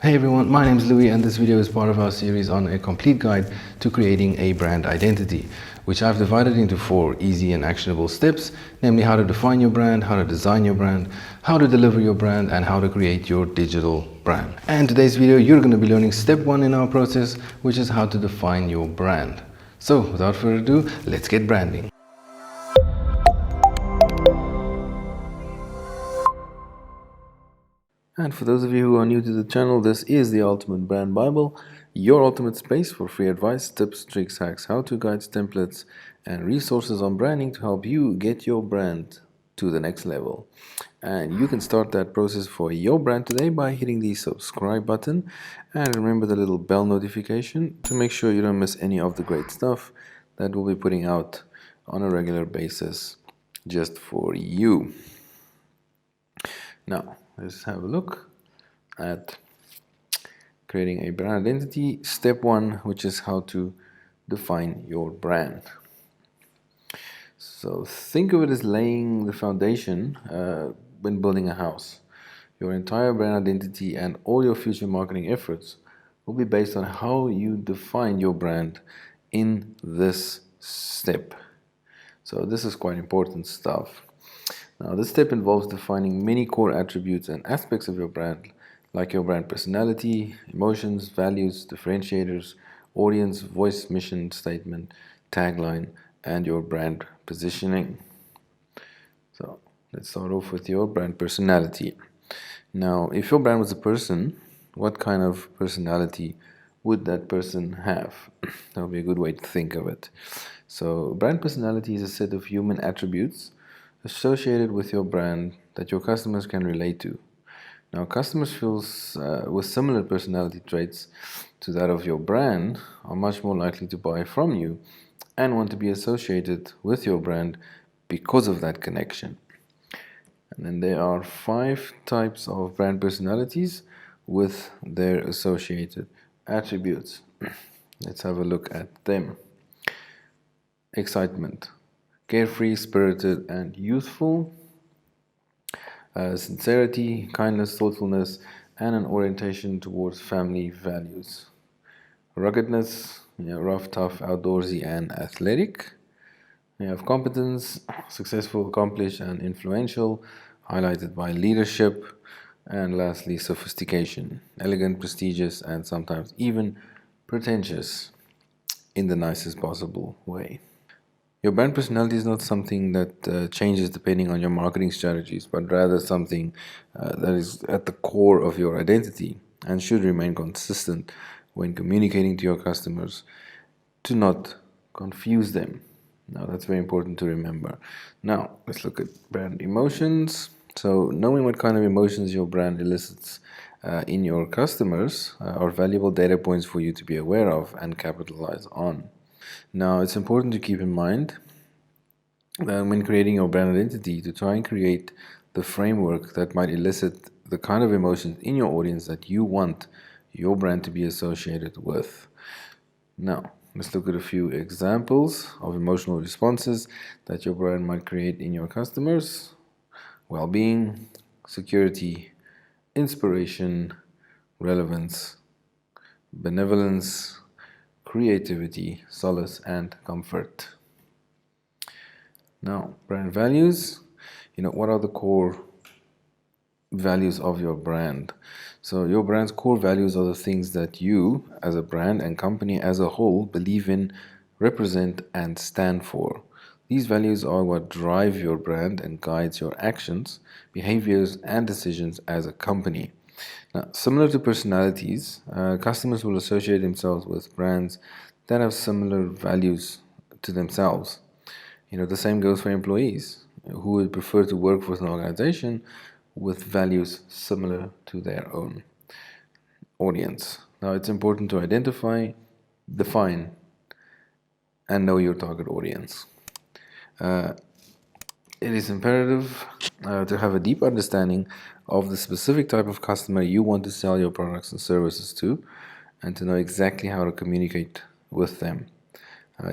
Hey everyone, my name is Louis and this video is part of our series on a complete guide to creating a brand identity, which I've divided into 4 easy and actionable steps, namely how to define your brand, how to design your brand, how to deliver your brand, and how to create your digital brand. And today's video, you're going to be learning step 1 in our process, which is how to define your brand. So without further ado, let's get branding. And for those of you who are new to the channel, this is the Ultimate Brand Bible, your ultimate space for free advice, tips, tricks, hacks, how-to guides, templates, and resources on branding to help you get your brand to the next level. And you can start that process for your brand today by hitting the subscribe button and remember the little bell notification to make sure you don't miss any of the great stuff that we'll be putting out on a regular basis just for you. Now, let's have a look at creating a brand identity. Step 1, which is how to define your brand. So think of it as laying the foundation when building a house. Your entire brand identity and all your future marketing efforts will be based on how you define your brand in this step. So this is quite important stuff. Now, this step involves defining many core attributes and aspects of your brand, like your brand personality, emotions, values, differentiators, audience, voice, mission, statement, tagline, and your brand positioning. So, let's start off with your brand personality. Now, if your brand was a person, what kind of personality would that person have? That would be a good way to think of it. So, brand personality is a set of human attributes associated with your brand that your customers can relate to. Now, customers with similar personality traits to that of your brand are much more likely to buy from you and want to be associated with your brand because of that connection. And then there are 5 types of brand personalities with their associated attributes. Let's have a look at them. Excitement. Carefree, spirited, and youthful. Sincerity, kindness, thoughtfulness, and an orientation towards family values. Ruggedness, rough, tough, outdoorsy, and athletic. You have competence, successful, accomplished, and influential, highlighted by leadership. And lastly, sophistication, elegant, prestigious, and sometimes even pretentious in the nicest possible way. Your brand personality is not something that changes depending on your marketing strategies, but rather something that is at the core of your identity and should remain consistent when communicating to your customers to not confuse them. Now, that's very important to remember. Now, let's look at brand emotions. So, knowing what kind of emotions your brand elicits in your customers are valuable data points for you to be aware of and capitalize on. Now, it's important to keep in mind that when creating your brand identity to try and create the framework that might elicit the kind of emotions in your audience that you want your brand to be associated with. Now, let's look at a few examples of emotional responses that your brand might create in your customers. Well-being, security, inspiration, relevance, benevolence, creativity, solace, and comfort. Now, brand values. What are the core values of your brand? So your brand's core values are the things that you, as a brand and company as a whole, believe in, represent, and stand for. These values are what drive your brand and guides your actions, behaviors, and decisions as a company. Now, similar to personalities, customers will associate themselves with brands that have similar values to themselves. The same goes for employees who would prefer to work with an organization with values similar to their own audience. Now, it's important to identify, define, and know your target audience. It is imperative to have a deep understanding of the specific type of customer you want to sell your products and services to, and to know exactly how to communicate with them.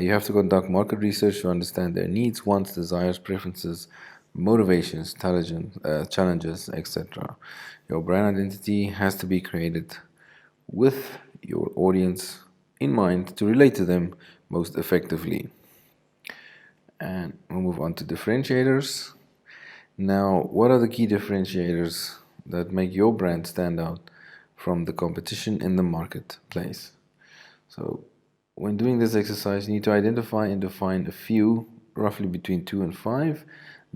You have to conduct market research to understand their needs, wants, desires, preferences, motivations, challenges, etc. Your brand identity has to be created with your audience in mind to relate to them most effectively. And we'll move on to differentiators. Now, what are the key differentiators that make your brand stand out from the competition in the marketplace? So, when doing this exercise, you need to identify and define a few, roughly between 2 and 5,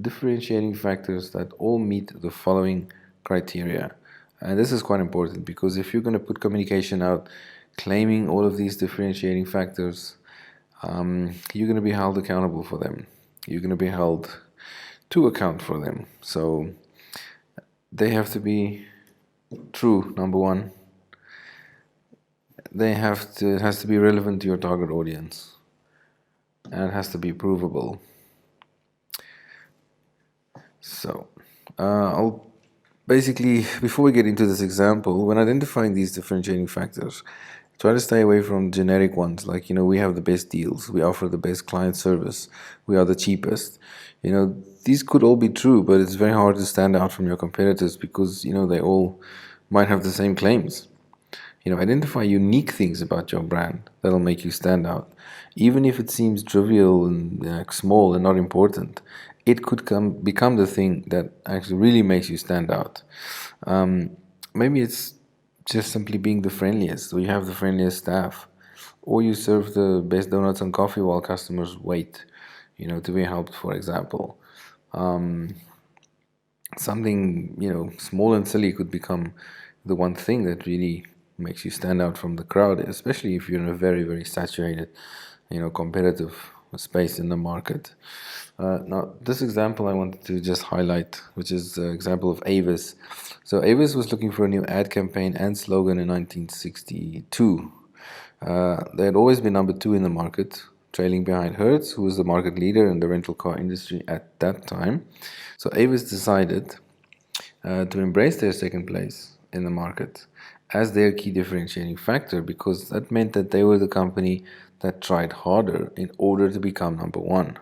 differentiating factors that all meet the following criteria. And this is quite important because if you're going to put communication out claiming all of these differentiating factors, you're going to be held accountable for them. You're going to be held to account for them. So they have to be true, number one. It has to be relevant to your target audience. And it has to be provable. So, I'll basically, before we get into this example, when identifying these differentiating factors, try to stay away from generic ones like, we have the best deals, we offer the best client service, we are the cheapest. These could all be true, but it's very hard to stand out from your competitors because, they all might have the same claims. Identify unique things about your brand that'll make you stand out. Even if it seems trivial and small and not important, it could become the thing that actually really makes you stand out. Maybe it's just simply being the friendliest, or you have the friendliest staff, or you serve the best donuts and coffee while customers wait, to be helped, for example. Something, small and silly could become the one thing that really makes you stand out from the crowd, especially if you're in a very, very saturated, competitive space in the market. Now, this example I wanted to just highlight, which is the example of Avis. So Avis was looking for a new ad campaign and slogan in 1962. They had always been number 2 in the market, trailing behind Hertz, who was the market leader in the rental car industry at that time. So Avis decided to embrace their second place in the market as their key differentiating factor, because that meant that they were the company that tried harder in order to become number 1.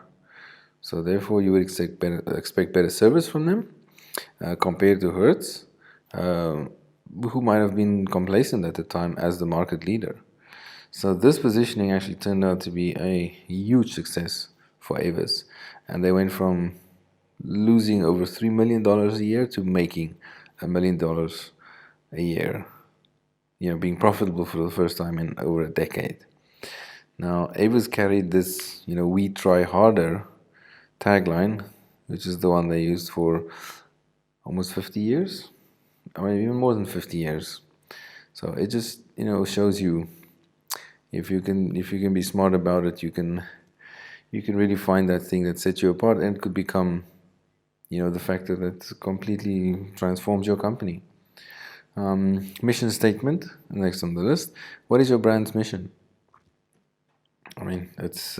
So therefore, you would expect better service from them compared to Hertz, who might have been complacent at the time as the market leader. So this positioning actually turned out to be a huge success for Avis, and they went from losing over $3 million a year to making $1 million a year, being profitable for the first time in over a decade. Now, Avis carried this, we try harder tagline, which is the one they used for almost 50 years. I mean, even more than 50 years. So it just, shows you if you can be smart about it, you can really find that thing that sets you apart, and it could become, the factor that completely transforms your company. Mission statement, next on the list. What is your brand's mission? I mean, it's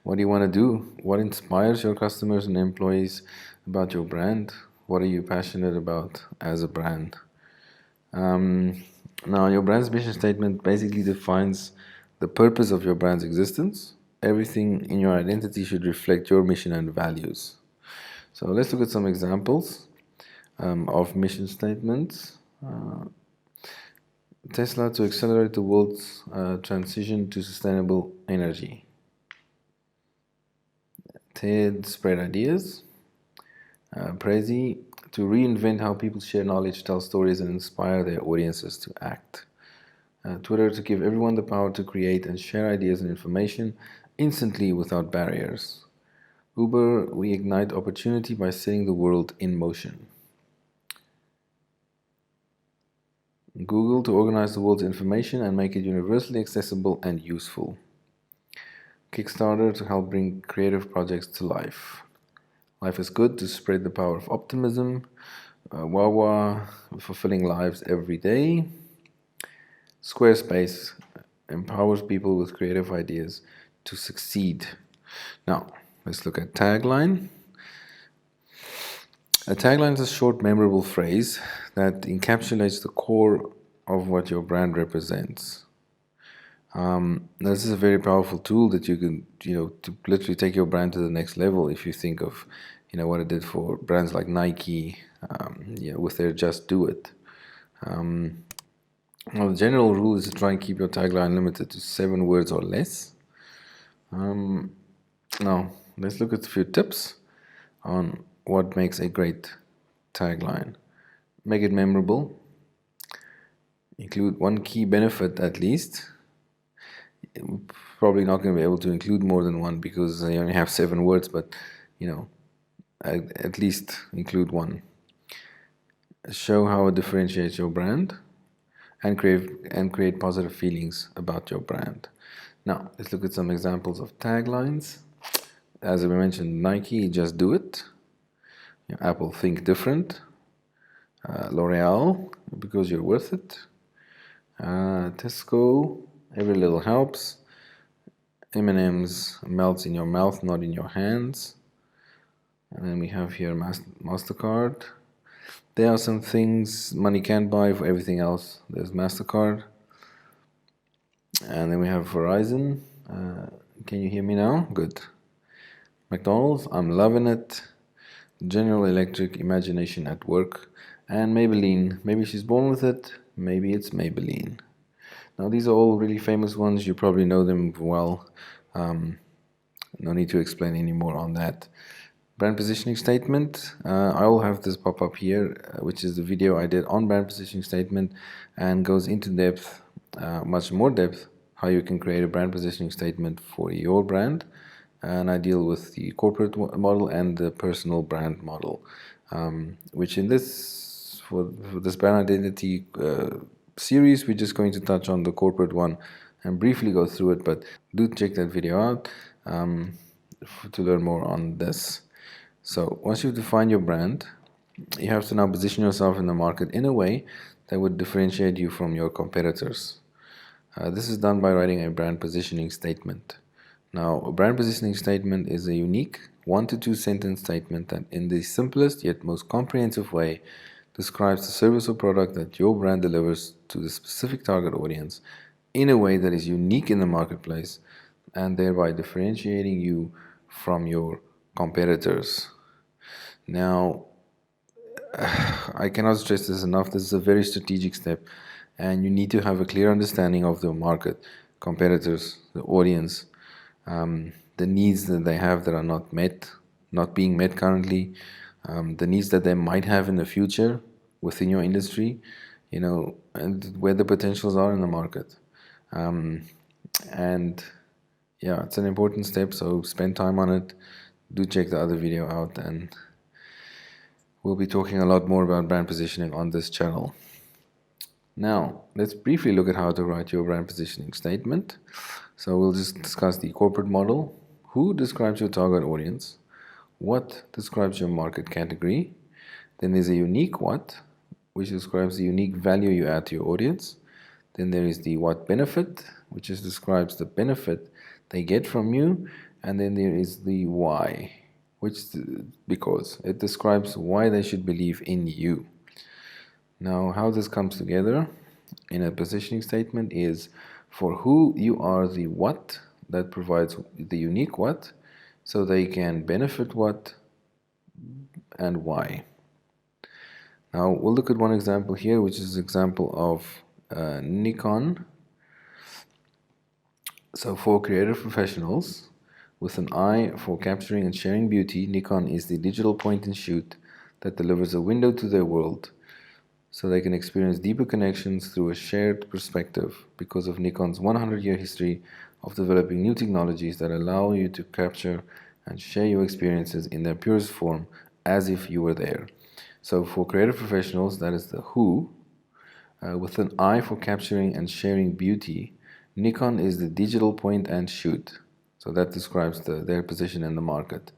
what do you want to do? What inspires your customers and employees about your brand? What are you passionate about as a brand? Now, your brand's mission statement basically defines the purpose of your brand's existence. Everything in your identity should reflect your mission and values. So let's look at some examples of mission statements. Tesla to accelerate the world's transition to sustainable energy. TED spread ideas. Prezi to reinvent how people share knowledge, tell stories, and inspire their audiences to act. Twitter to give everyone the power to create and share ideas and information instantly without barriers. Uber, we ignite opportunity by setting the world in motion. Google to organize the world's information and make it universally accessible and useful. Kickstarter to help bring creative projects to life. Life is good to spread the power of optimism. Wawa, fulfilling lives every day. Squarespace empowers people with creative ideas to succeed. Now, let's look at tagline. A tagline is a short, memorable phrase that encapsulates the core of what your brand represents. This is a very powerful tool that you can, to literally take your brand to the next level. If you think of, what it did for brands like Nike, with their "Just Do It." Now, the general rule is to try and keep your tagline limited to 7 words or less. Now, let's look at a few tips on what makes a great tagline. Make it memorable. Include one key benefit at least. Probably not going to be able to include more than one because they only have 7 words, but at least include one. Show how it differentiates your brand and create positive feelings about your brand. Now, let's look at some examples of taglines. As I mentioned, Nike, just do it. Apple, think different. L'Oreal, because you're worth it. Tesco, every little helps. M&M's, melts in your mouth, not in your hands. And then we have here MasterCard. There are some things money can't buy. For everything else, there's MasterCard. And then we have Verizon. Can you hear me now? Good. McDonald's, I'm loving it. General Electric, imagination at work. And Maybelline, maybe she's born with it, maybe it's Maybelline. Now these are all really famous ones, you probably know them well. No need to explain any more on that. Brand positioning statement, I will have this pop up here, which is the video I did on brand positioning statement and goes into depth, much more depth, how you can create a brand positioning statement for your brand. And I deal with the corporate model and the personal brand model, which in this, for this brand identity series, we're just going to touch on the corporate one and briefly go through it, but do check that video out to learn more on this. So once you've defined your brand, you have to now position yourself in the market in a way that would differentiate you from your competitors. This is done by writing a brand positioning statement. Now, a brand positioning statement is a unique 1 to 2 sentence statement that in the simplest yet most comprehensive way describes the service or product that your brand delivers to the specific target audience in a way that is unique in the marketplace and thereby differentiating you from your competitors. Now, I cannot stress this enough, this is a very strategic step and you need to have a clear understanding of the market, competitors, the audience, the needs that they have that are not being met currently, the needs that they might have in the future within your industry, and where the potentials are in the market. And yeah, it's an important step, so spend time on it. Do check the other video out, and we'll be talking a lot more about brand positioning on this channel. Now, let's briefly look at how to write your brand positioning statement. So we'll just discuss the corporate model. Who describes your target audience? What describes your market category? Then there's a unique what, which describes the unique value you add to your audience. Then there is the what benefit, which describes the benefit they get from you. And then there is the why, because it describes why they should believe in you. Now, how this comes together in a positioning statement is for who you are the what that provides the unique what, so they can benefit what and why. Now, we'll look at one example here, which is an example of Nikon. So for creative professionals with an eye for capturing and sharing beauty, Nikon is the digital point and shoot that delivers a window to their world, so they can experience deeper connections through a shared perspective because of Nikon's 100-year history of developing new technologies that allow you to capture and share your experiences in their purest form as if you were there. So for creative professionals, that is the who. With an eye for capturing and sharing beauty, Nikon is the digital point and shoot. So that describes their position in the market,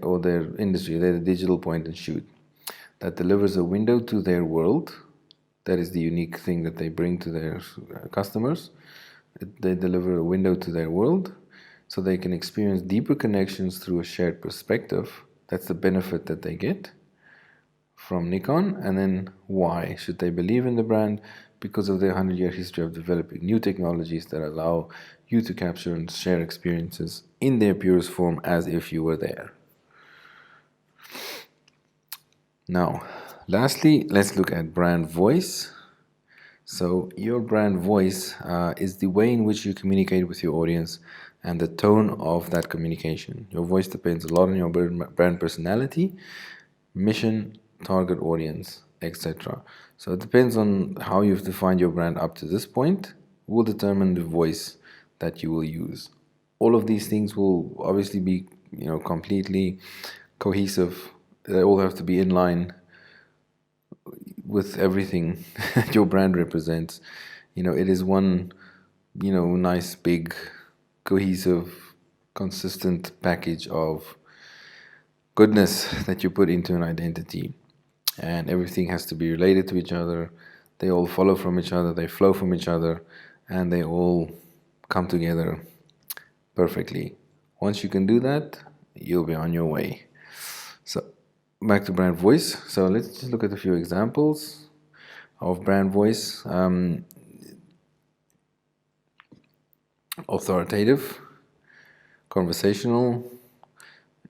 or their industry. They're the digital point and shoot that delivers a window to their world. That is the unique thing that they bring to their customers. They deliver a window to their world so they can experience deeper connections through a shared perspective. That's the benefit that they get from Nikon. And then why should they believe in the brand? Because of their 100-year history of developing new technologies that allow you to capture and share experiences in their purest form as if you were there. Now, lastly, let's look at brand voice. So your brand voice is the way in which you communicate with your audience and the tone of that communication. Your voice depends a lot on your brand personality, mission, target audience, etc. So it depends on how you've defined your brand up to this point, will determine the voice that you will use. All of these things will obviously be, completely cohesive. They all have to be in line with everything that your brand represents. It is one, nice, big, cohesive, consistent package of goodness that you put into an identity. And everything has to be related to each other. They all follow from each other, they flow from each other, and they all come together perfectly. Once you can do that, you'll be on your way. So back to brand voice. So let's just look at a few examples of brand voice. Authoritative, conversational,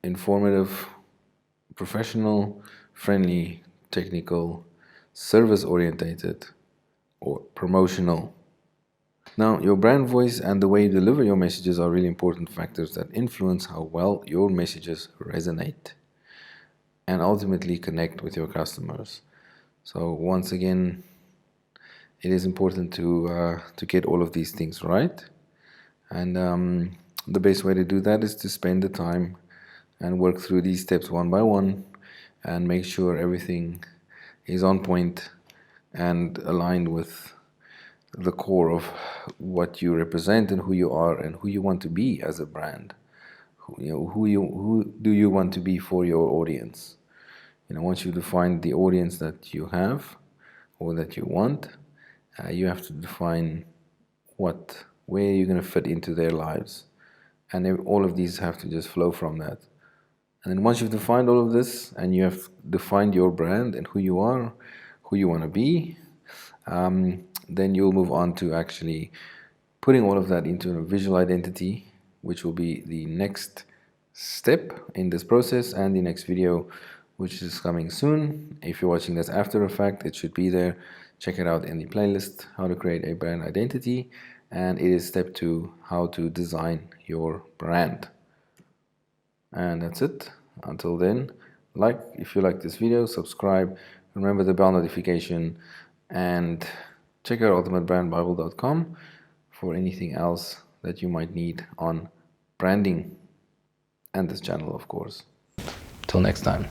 informative, professional, friendly, technical, service orientated, or promotional. Now, your brand voice and the way you deliver your messages are really important factors that influence how well your messages resonate and ultimately connect with your customers. So once again, it is important to get all of these things right. And the best way to do that is to spend the time and work through these steps one by one and make sure everything is on point and aligned with the core of what you represent and who you are and who you want to be as a brand. Who do you want to be for your audience? Once you define the audience that you have or that you want, you have to define where you're going to fit into their lives, and all of these have to just flow from that. And then once you've defined all of this and you have defined your brand and who you are, who you want to be, then you'll move on to actually putting all of that into a visual identity, which will be the next step in this process and the next video, which is coming soon. If you're watching this after the fact, it should be there. Check it out in the playlist, how to create a brand identity. And it is step 2, how to design your brand. And that's it. Until then, if you like this video, subscribe, remember the bell notification, and check out ultimatebrandbible.com for anything else that you might need on branding and this channel, of course. Till next time.